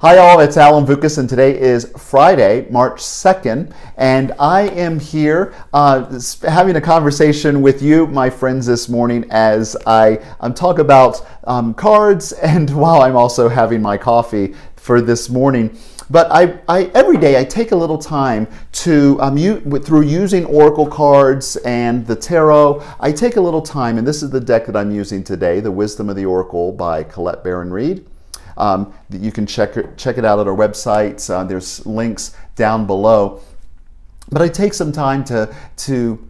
Hi all, it's Alan Vukas, and today is Friday, March 2nd, and I am here having a conversation with you, my friends, this morning as I talk about cards, and while I'm also having my coffee for this morning. But every day I take a little time to, through using Oracle cards and the Tarot, I take a little time, and this is the deck that I'm using today, The Wisdom of the Oracle by Colette Baron-Reid. You can check it out at our website. There's links down below. But I take some time to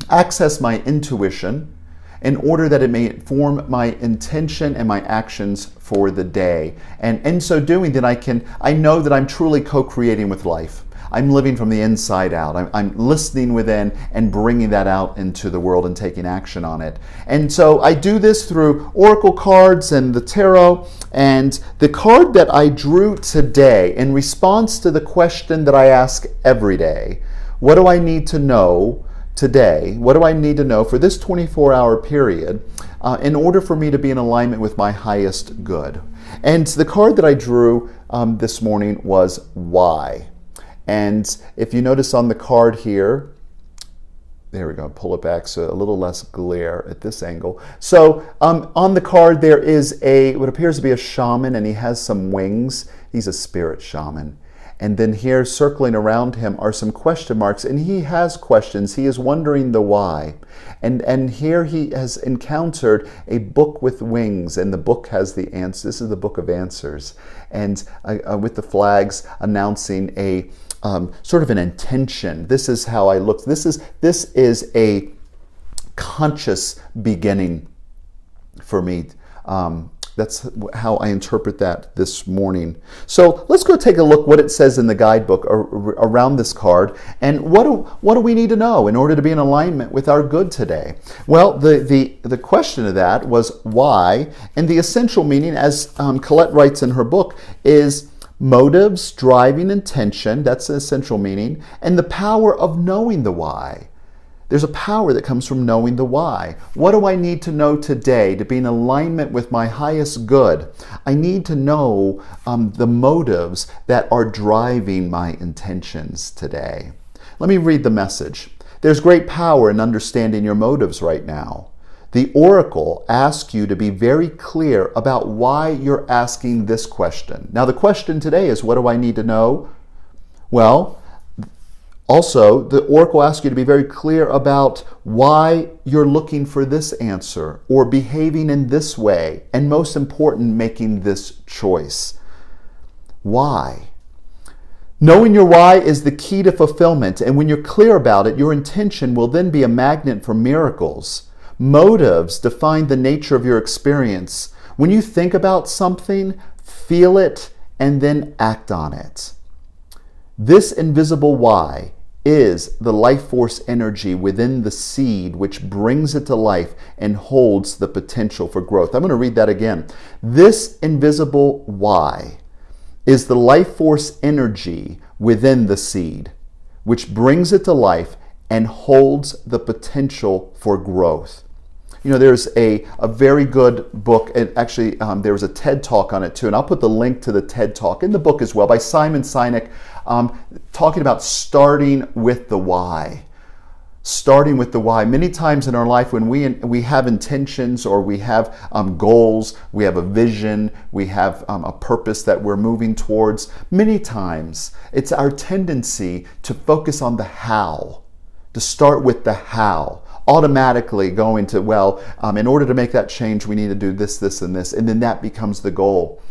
access my intuition in order that it may inform my intention and my actions for the day. And in so doing, then I know that I'm truly co-creating with life. I'm living from the inside out. I'm listening within and bringing that out into the world and taking action on it. And so I do this through Oracle cards and the Tarot. And the card that I drew today in response to the question that I ask every day, what do I need to know today? What do I need to know for this 24-hour period in order for me to be in alignment with my highest good? And the card that I drew this morning was Why. And if you notice on the card here, there we go, pull it back so a little less glare at this angle. So on the card there is what appears to be a shaman, and he has some wings. He's a spirit shaman. And then here circling around him are some question marks, and he has questions. He is wondering the why. And here he has encountered a book with wings, and the book has the answers. This is the Book of Answers. And with the flags announcing a sort of an intention. This is how I look. This is a conscious beginning for me. That's how I interpret that this morning. So let's go take a look what it says in the guidebook around this card, and what do we need to know in order to be in alignment with our good today? Well, the question of that was why, and the essential meaning, as Colette writes in her book, is motives, driving intention, that's the essential meaning, and the power of knowing the why. There's a power that comes from knowing the why. What do I need to know today to be in alignment with my highest good? I need to know the motives that are driving my intentions today. Let me read the message. There's great power in understanding your motives right now. The Oracle asks you to be very clear about why you're asking this question. Now, the question today is, what do I need to know? Well, also, the Oracle asks you to be very clear about why you're looking for this answer or behaving in this way, and most important, making this choice. Why? Knowing your why is the key to fulfillment, and when you're clear about it, your intention will then be a magnet for miracles. Motives define the nature of your experience. When you think about something, feel it, and then act on it. This invisible why is the life force energy within the seed which brings it to life and holds the potential for growth. I'm going to read that again. This invisible why is the life force energy within the seed which brings it to life and holds the potential for growth. You know, there's a very good book, and actually there was a TED Talk on it too, and I'll put the link to the TED Talk in the book as well, by Simon Sinek, talking about starting with the why. Starting with the why. Many times in our life when we have intentions, or we have goals, we have a vision, we have a purpose that we're moving towards, many times it's our tendency to focus on the how, to start with the how. Automatically going to, well, in order to make that change, we need to do this, this, and this, and then that becomes the goal.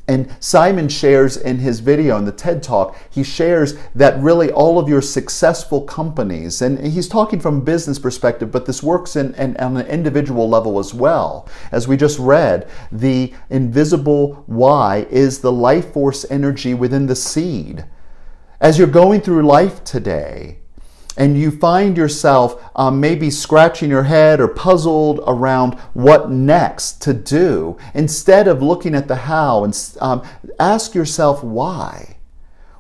And Simon shares in his video, in the TED Talk, he shares that really all of your successful companies, and he's talking from a business perspective, but this works on an individual level as well. As we just read, the invisible why is the life force energy within the seed. As you're going through life today, and you find yourself maybe scratching your head or puzzled around what next to do, instead of looking at the how, and ask yourself why.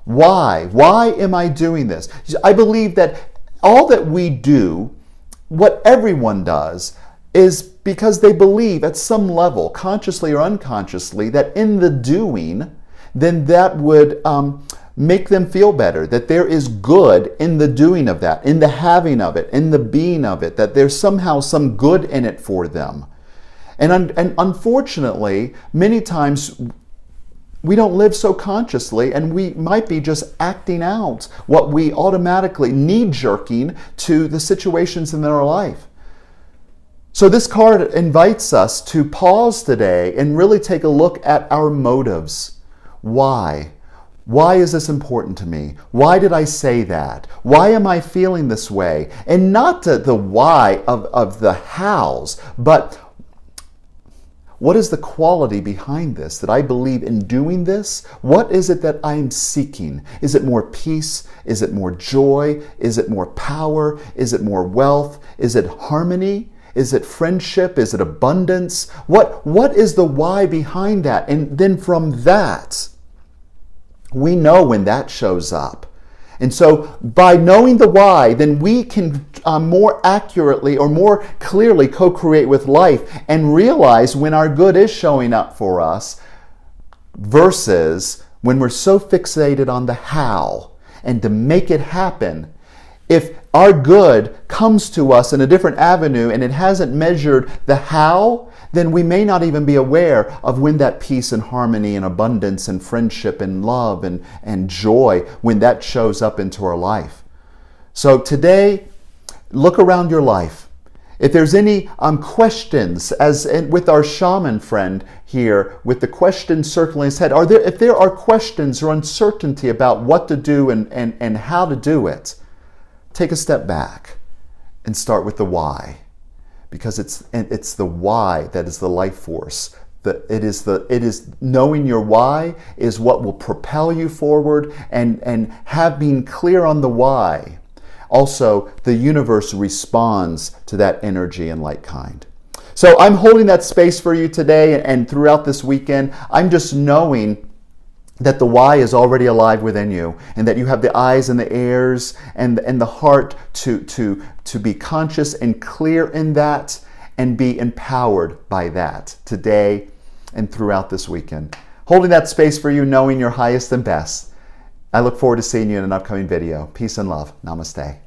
Why? Why am I doing this? I believe that all that we do, what everyone does, is because they believe at some level, consciously or unconsciously, that in the doing, then that would make them feel better, that there is good in the doing of that, in the having of it, in the being of it, that there's somehow some good in it for them. And unfortunately, many times we don't live so consciously, and we might be just acting out what we automatically knee-jerking to the situations in our life. So this card invites us to pause today and really take a look at our motives. Why? Why is this important to me? Why did I say that? Why am I feeling this way? And not the why of the hows, but what is the quality behind this, that I believe in doing this? What is it that I'm seeking? Is it more peace? Is it more joy? Is it more power? Is it more wealth? Is it harmony? Is it friendship? Is it abundance? What is the why behind that? And then from that, we know when that shows up. And so by knowing the why, then we can more accurately or more clearly co-create with life and realize when our good is showing up for us versus when we're so fixated on the how and to make it happen. If our good comes to us in a different avenue and it hasn't measured the how, then we may not even be aware of when that peace and harmony and abundance and friendship and love and joy, when that shows up into our life. So today, look around your life. If there's any questions, as with our shaman friend here, with the question circling his head, if there are questions or uncertainty about what to do and how to do it, take a step back and start with the why. Because it's the why that is the life force. It is knowing your why is what will propel you forward, and have been clear on the why. Also, the universe responds to that energy and like kind. So I'm holding that space for you today and throughout this weekend. I'm just knowing that the why is already alive within you, and that you have the eyes and the ears and the heart to be conscious and clear in that and be empowered by that today and throughout this weekend. Holding that space for you, knowing your highest and best. I look forward to seeing you in an upcoming video. Peace and love. Namaste.